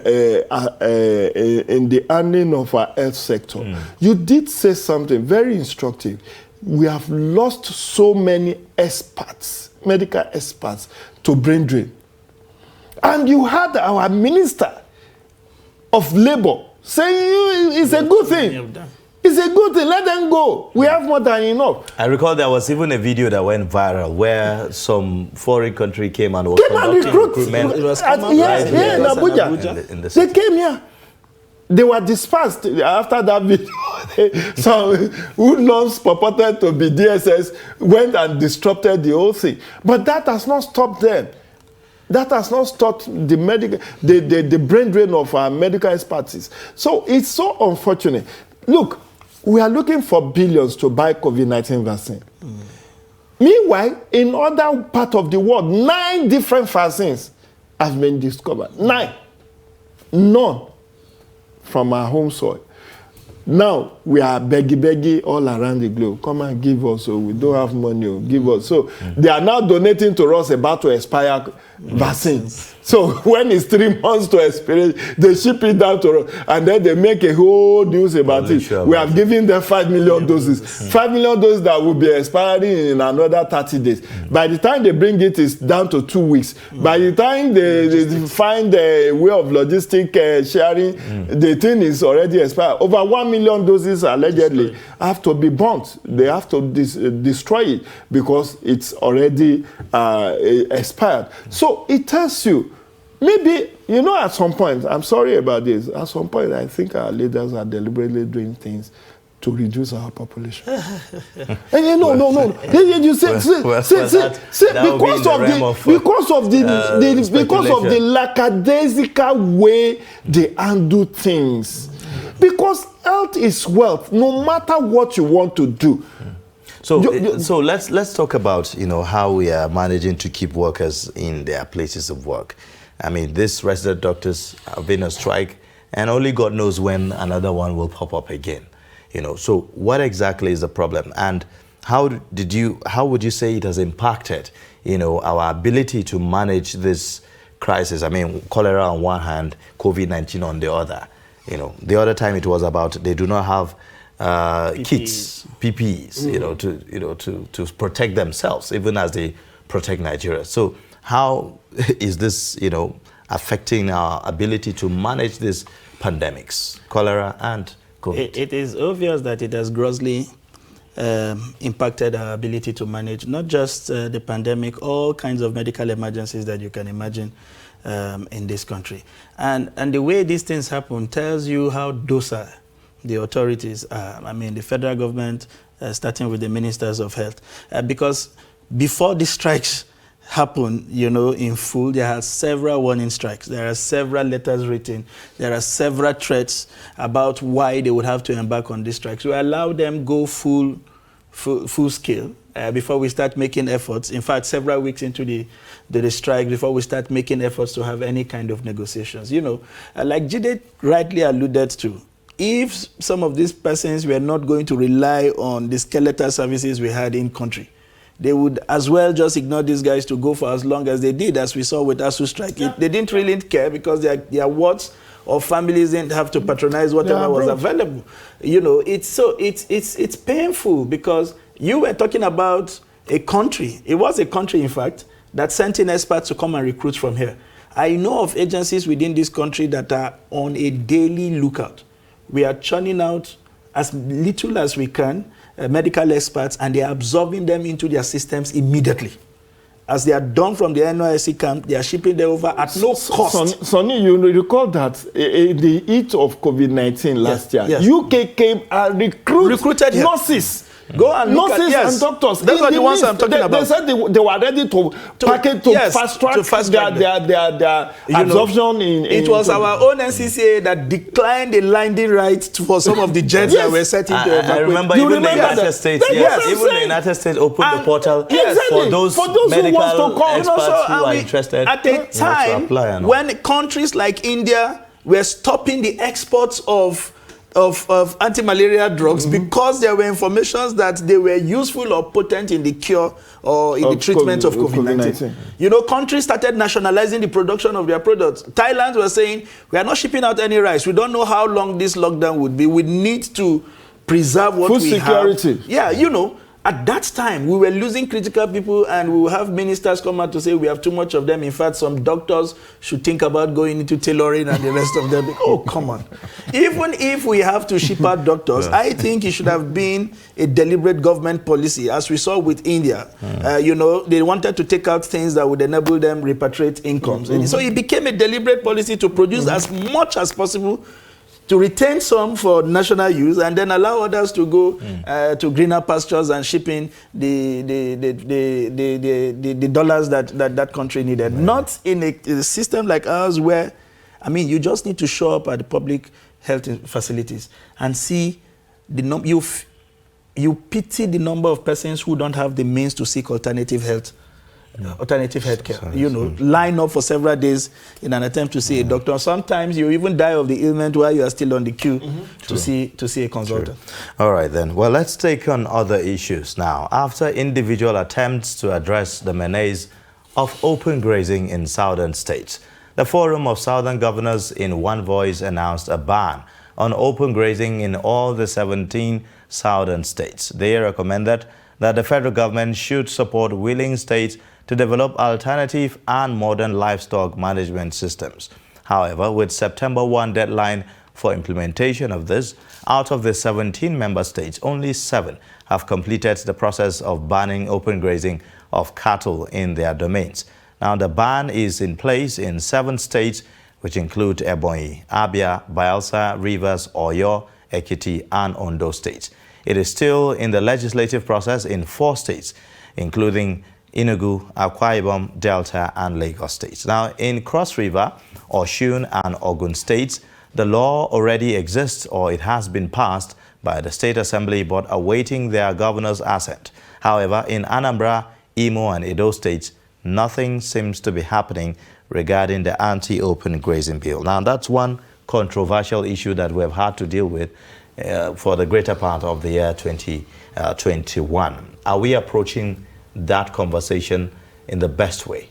the handling of our health sector. You did say something very instructive. We have lost so many experts, medical experts, to brain drain. And you had our Minister of Labour saying it's a good thing. It's a good thing. Let them go. We have more than enough. I recall there was even a video that went viral where some foreign country came and was conducting recruitment. It was in Abuja. They came here. They were dispersed after that video. Some hoodlums purported to be DSS went and disrupted the whole thing. But that has not stopped them. That has not stopped the brain drain of our medical expertise. So it's so unfortunate. Look, we are looking for billions to buy COVID-19 vaccine. Meanwhile, in other parts of the world, 9 different vaccines have been discovered. 9. None from our home soil. Now, we are begging all around the globe. Come and give us, so we don't have money, give us. So they are now donating to us about to expire vaccines. So when it's 3 months to expire, they ship it down to us, and then they make a whole news about it. We have given them 5 million doses. 5 million doses that will be expiring in another 30 days. By the time they bring it, it's down to 2 weeks. By the time they find a way of logistic sharing, the thing is already expired. Over 1 million doses allegedly have to be burnt. They have to destroy it because it's already expired. So it tells you, maybe, at some point, I'm sorry about this, at some point I think our leaders are deliberately doing things to reduce our population. And you say, because of the lackadaisical way they handle things. Because health is wealth, no matter what you want to do. So let's talk about how we are managing to keep workers in their places of work. I mean, these resident doctors have been on strike, and only God knows when another one will pop up again. So what exactly is the problem? And how would you say it has impacted, our ability to manage this crisis? I mean, cholera on one hand, COVID-19 on the other. The other time it was about they do not have kits, PPEs, to protect themselves, even as they protect Nigeria. So how is this, affecting our ability to manage these pandemics, cholera and COVID? It is obvious that it has grossly impacted our ability to manage not just the pandemic, all kinds of medical emergencies that you can imagine in this country. And the way these things happen tells you how docile the authorities are. I mean, the federal government, starting with the ministers of health, because before the strikes happen, in full, there are several warning strikes. There are several letters written. There are several threats about why they would have to embark on these strikes. We allow them go full scale before we start making efforts. In fact, several weeks into the strike, before we start making efforts to have any kind of negotiations. Like Jide rightly alluded to, if some of these persons were not going to rely on the skeletal services we had in country, they would as well just ignore these guys to go for as long as they did, as we saw with ASU strike. They didn't really care because their wards or families didn't have to patronize whatever was available. It's painful because you were talking about a country. It was a country, in fact, that sent in experts to come and recruit from here. I know of agencies within this country that are on a daily lookout. We are churning out as little as we can medical experts, and they are absorbing them into their systems immediately. As they are done from the NYSC camp, they are shipping them over at no cost. Sonny, you recall that in the heat of COVID-19 last year, UK came and recruited nurses. Go and look at and doctors. Those are the ones I'm talking about. They said they were ready to fast track their absorption in. It was our own NCCA that declined the landing right for some of the jets that were set into evacuate. I remember even the United States. Even the United States opened the portal for those medical experts who are interested. At a time when countries like India were stopping the exports of anti-malaria drugs because there were informations that they were useful or potent in the cure or in the treatment of COVID-19. Countries started nationalizing the production of their products. Thailand was saying, we are not shipping out any rice. We don't know how long this lockdown would be. We need to preserve what we have. Food security. Yeah, at that time, we were losing critical people, and we will have ministers come out to say we have too much of them. In fact, some doctors should think about going into tailoring and the rest of them. Oh, come on. Even if we have to ship out doctors, I think it should have been a deliberate government policy, as we saw with India. They wanted to take out things that would enable them repatriate incomes. And so it became a deliberate policy to produce as much as possible, to retain some for national use, and then allow others to go to greener pastures and shipping the dollars that country needed. Not in a system like ours where, you just need to show up at the public health facilities and see you pity the number of persons who don't have the means to seek alternative health care. Line up for several days in an attempt to see a doctor. Sometimes you even die of the ailment while you are still on the queue to see a consultant. All right then. Well, let's take on other issues now. After individual attempts to address the menace of open grazing in southern states, the Forum of Southern Governors in one voice announced a ban on open grazing in all the 17 southern states. They recommended that the federal government should support willing states to develop alternative and modern livestock management systems. However, with September 1 deadline for implementation of this, out of the 17 member states, only 7 have completed the process of banning open grazing of cattle in their domains. Now, the ban is in place in 7 states, which include Ebonyi, Abia, Bayelsa, Rivers, Oyo, Ekiti, and Ondo states. It is still in the legislative process in 4 states, including Enugu, Akwa Ibom, Delta, and Lagos states. Now, in Cross River, Osun, and Ogun states, the law already exists, or it has been passed by the State Assembly, but awaiting their governor's assent. However, in Anambra, Imo, and Edo states, nothing seems to be happening regarding the anti-open grazing bill. Now, that's one controversial issue that we have had to deal with for the greater part of the year 2021. Are we approaching that conversation in the best way?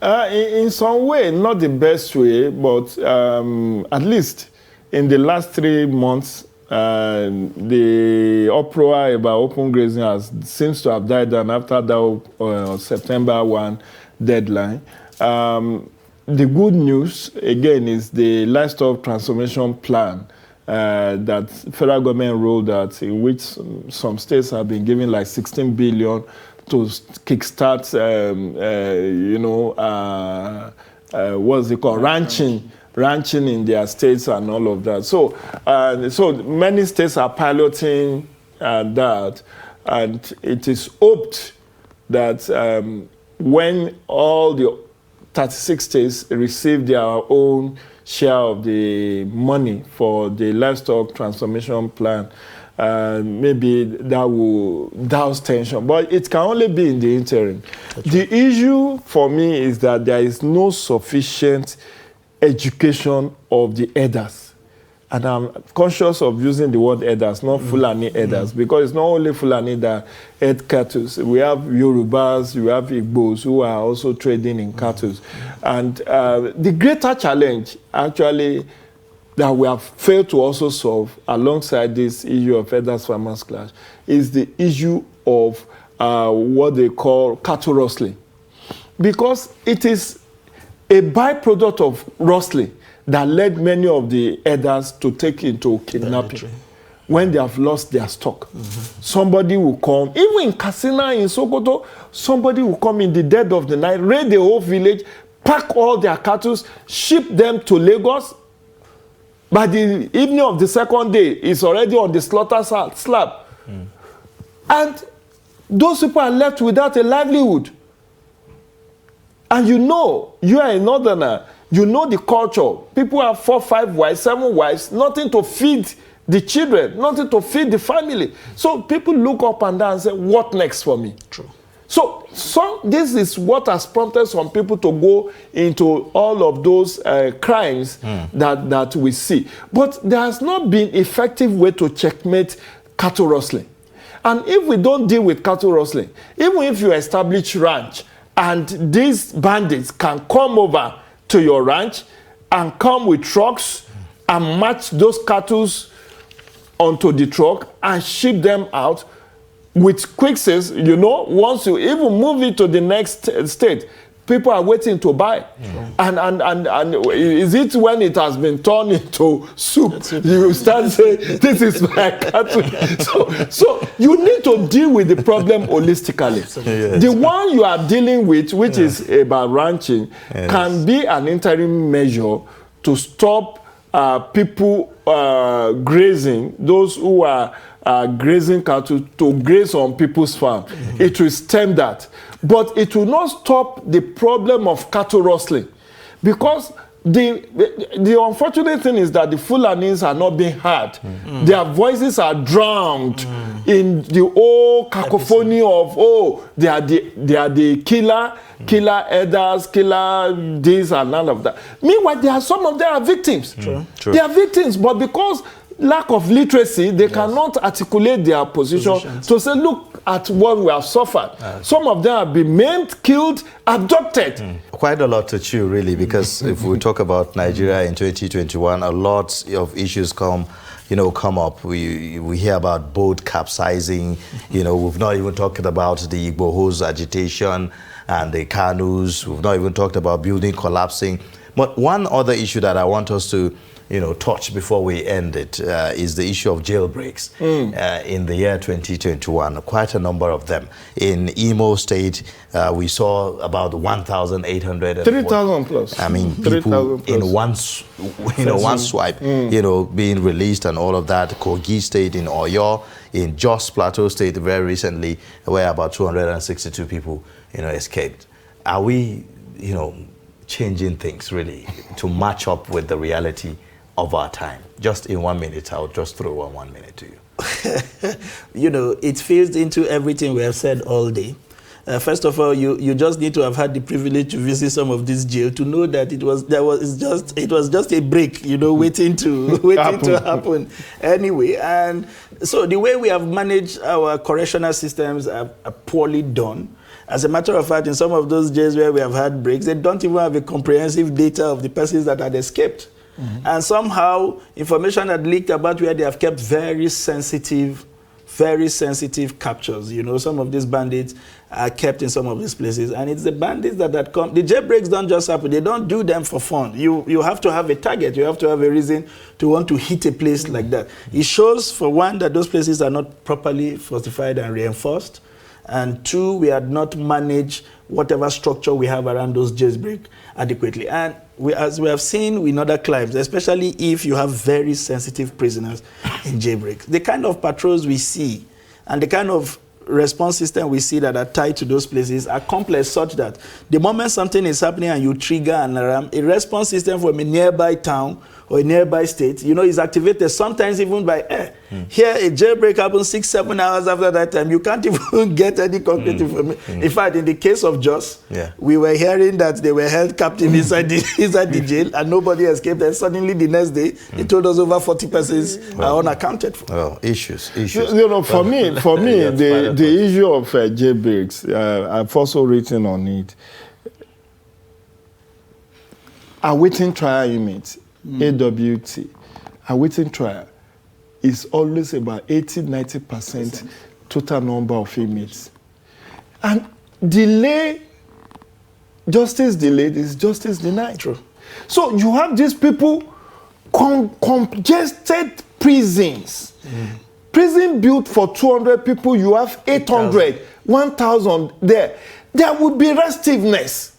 In some way, not the best way, but at least in the last 3 months, the uproar about open grazing seems to have died down after that September 1 deadline. The good news, again, is the livestock transformation plan that federal government rolled out, in which some states have been given like 16 billion to kickstart, what's it called, ranching in their states and all of that. So, so many states are piloting that, and it is hoped that when all the 36 states receive their own share of the money for the livestock transformation plan, maybe that will douse tension. But it can only be in the interim. The issue for me is that there is no sufficient education of the herders. And I'm conscious of using the word herders, not Fulani herders, because it's not only Fulani that herd cattle. We have Yorubas, we have Igbos who are also trading in cattle. And the greater challenge, actually, that we have failed to also solve alongside this issue of herders-farmers clash is the issue of what they call cattle rustling. Because it is a byproduct of rustling that led many of the herders to take into kidnapping when they have lost their stock. Somebody will come, even in Katsina, in Sokoto, somebody will come in the dead of the night, raid the whole village, pack all their cattle, ship them to Lagos. By the evening of the second day, it's already on the slaughter slab. And those people are left without a livelihood. And you know, you are a northerner, you know the culture. People have 4, 5 wives, 7 wives, nothing to feed the children, nothing to feed the family. So people look up and down and say, what next for me? True. So this is what has prompted some people to go into all of those crimes that we see. But there has not been effective way to checkmate cattle rustling. And if we don't deal with cattle rustling, even if you establish ranch and these bandits can come over to your ranch and come with trucks and match those cattle onto the truck and ship them out with quick sales, you know, once you even move it to the next state, people are waiting to buy. And is it when it has been turned into soup, you start saying, this is my cattle. So you need to deal with the problem holistically. Yes. The one you are dealing with, which is about ranching, can be an interim measure to stop people grazing, those who are grazing cattle to graze on people's farm. It will stem that. But it will not stop the problem of cattle rustling. Because the unfortunate thing is that the Fulanis are not being heard. Their voices are drowned in the whole cacophony of, they are the killer herders, killer this and none of that. Meanwhile, some of them are victims. True. They are victims, but because lack of literacy, they cannot articulate their position to say, look at what we have suffered. Some of them have been maimed, killed, abducted. Quite a lot to chew, really, because if we talk about Nigeria in 2021, a lot of issues come up. We hear about boat capsizing. We've not even talked about the Igbohos agitation and the canoes. We've not even talked about building collapsing. But one other issue that I want us to touch before we end it is the issue of jailbreaks in the year 2021. Quite a number of them. In Imo State, we saw about 1,800. 3,000 plus. I mean, people in one swipe, being released and all of that. Kogi State in Oyo, in Jos Plateau State very recently, where about 262 people, escaped. Are we, changing things really to match up with the reality of our time? Just in 1 minute, I'll just throw 1 minute to you. It feeds into everything we have said all day. First of all, you just need to have had the privilege to visit some of these jails to know that it was just a break, waiting to happen anyway. And so the way we have managed our correctional systems are poorly done. As a matter of fact, in some of those jails where we have had breaks, they don't even have a comprehensive data of the persons that had escaped. Mm-hmm. And somehow, information had leaked about where they have kept very sensitive captures. Some of these bandits are kept in some of these places. And it's the bandits that come. The jailbreaks don't just happen. They don't do them for fun. You have to have a target. You have to have a reason to want to hit a place like that. It shows, for one, that those places are not properly fortified and reinforced. And two, we had not managed whatever structure we have around those jailbreaks adequately. And as we have seen in other climes, especially if you have very sensitive prisoners in jailbreaks, the kind of patrols we see and the kind of response system we see that are tied to those places are complex, such that the moment something is happening and you trigger an alarm, a response system from a nearby town or a nearby state, is activated sometimes even by air. Here, a jailbreak happens 6-7 hours after that time. You can't even get any concrete information. In fact, in the case of Jos, we were hearing that they were held captive inside the jail and nobody escaped. And suddenly the next day, they told us over 40 persons are unaccounted for. Well, issues. For me, the issue of jailbreaks, I've also written on it. Awaiting trial units, AWT, awaiting trial is always about 80-90% total number of inmates. And justice delayed is justice denied. True. So you have these people, congested prisons. Prison built for 200 people, you have 800, 1,000 there. There would be restiveness.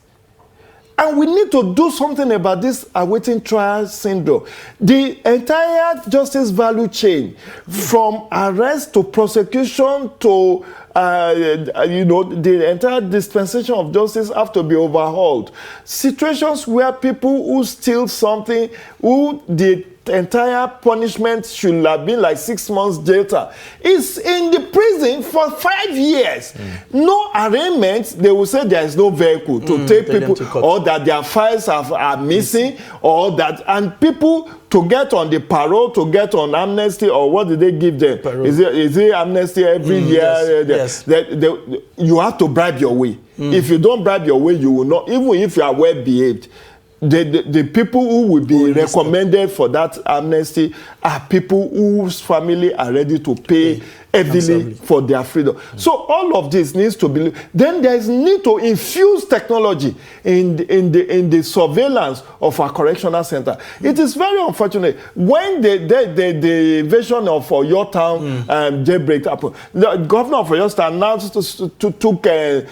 And we need to do something about this awaiting trial syndrome. The entire justice value chain, from arrest to prosecution to, the entire dispensation of justice have to be overhauled. Situations where people who steal something, the entire punishment should have been like 6 months jail term, is in the prison for 5 years. No arraignment, they will say there is no vehicle to take people, or that their files are missing, or that, and people to get on the parole, to get on amnesty, or what did they give them? Parole. Is it amnesty every year? Yes. You have to bribe your way. If you don't bribe your way, you will not, even if you are well behaved. The people who will be recommended for that amnesty are people whose family are ready to pay heavily for their freedom. So all of this needs to be. Then there is need to infuse technology in the surveillance of our correctional center. It is very unfortunate when the invasion of your town jailbreak happened. The governor of Oyo State announced took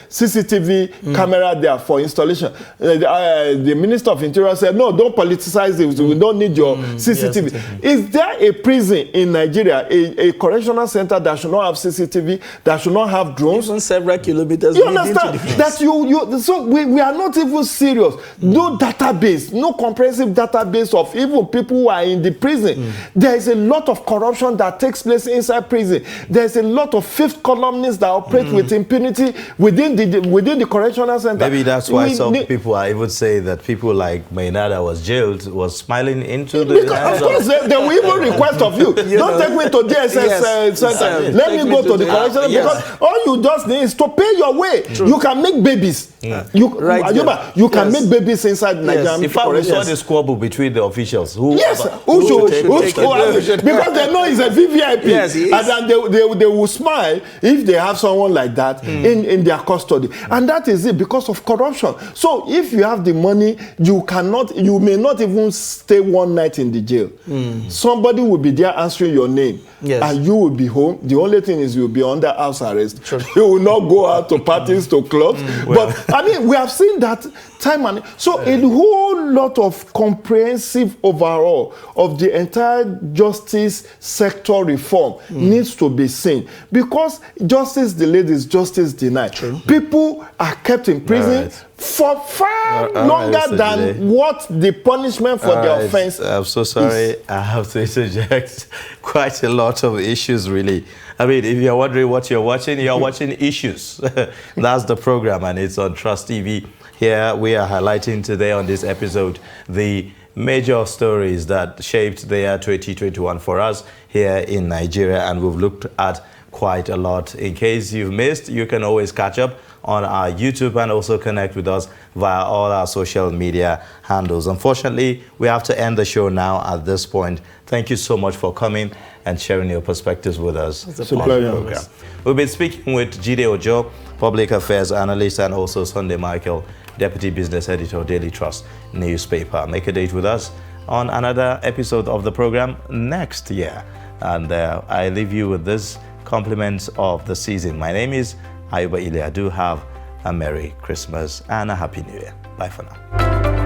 CCTV camera there for installation. The Minister of Interior said, "No, don't politicize it. We don't need your CCTV." Is there a prison in Nigeria, a correctional center that should not have CCTV, that should not have drones? Even several kilometers. You understand that so we are not even serious. No database, no comprehensive database of even people who are in the prison. There is a lot of corruption that takes place inside prison. There is a lot of fifth columnists that operate with impunity within the correctional center. Maybe that's why some people are even say that people like Maynard that was jailed was smiling into the. Because of course they will even request of you. Don't take me to DSS center. Let me go to the correctional, because all you just need is to pay your way. You can make babies. You can make babies inside Nigerian. In fact, we saw the squabble between the officials. Who should because they know he's a VVIP. And then they will smile if they have someone like that in their custody. And that is it, because of corruption. So if you have the money, you may not even stay one night in the jail. Somebody will be there answering your name. And you will be home. The only thing is you'll be under house arrest. You will not go out to parties, to clubs. But I mean, we have seen that time and so a whole lot of comprehensive overhaul of the entire justice sector reform needs to be seen, because justice delayed is justice denied. People are kept in prison for far all right, longer Mr. than Jide. what the punishment for the Alright, offense. I'm so sorry. I have to interject. Quite a lot of issues, really. I mean, if you're wondering what you're watching Issues. That's the program, and it's on Trust TV. Here we are highlighting today on this episode the major stories that shaped the year 2021 for us here in Nigeria, and we've looked at quite a lot. In case you've missed, you can always catch up on our YouTube and also connect with us via all our social media handles. Unfortunately, we have to end the show now at this point. Thank you so much for coming and sharing your perspectives with us. It's a pleasure. We've been speaking with Jide Ojo, Public Affairs Analyst, and also Sunday Michael, Deputy Business Editor, Daily Trust newspaper. Make a date with us on another episode of the program next year. And I leave you with this compliments of the season. My name is Ayuba Ile. Do have a Merry Christmas and a Happy New Year. Bye for now.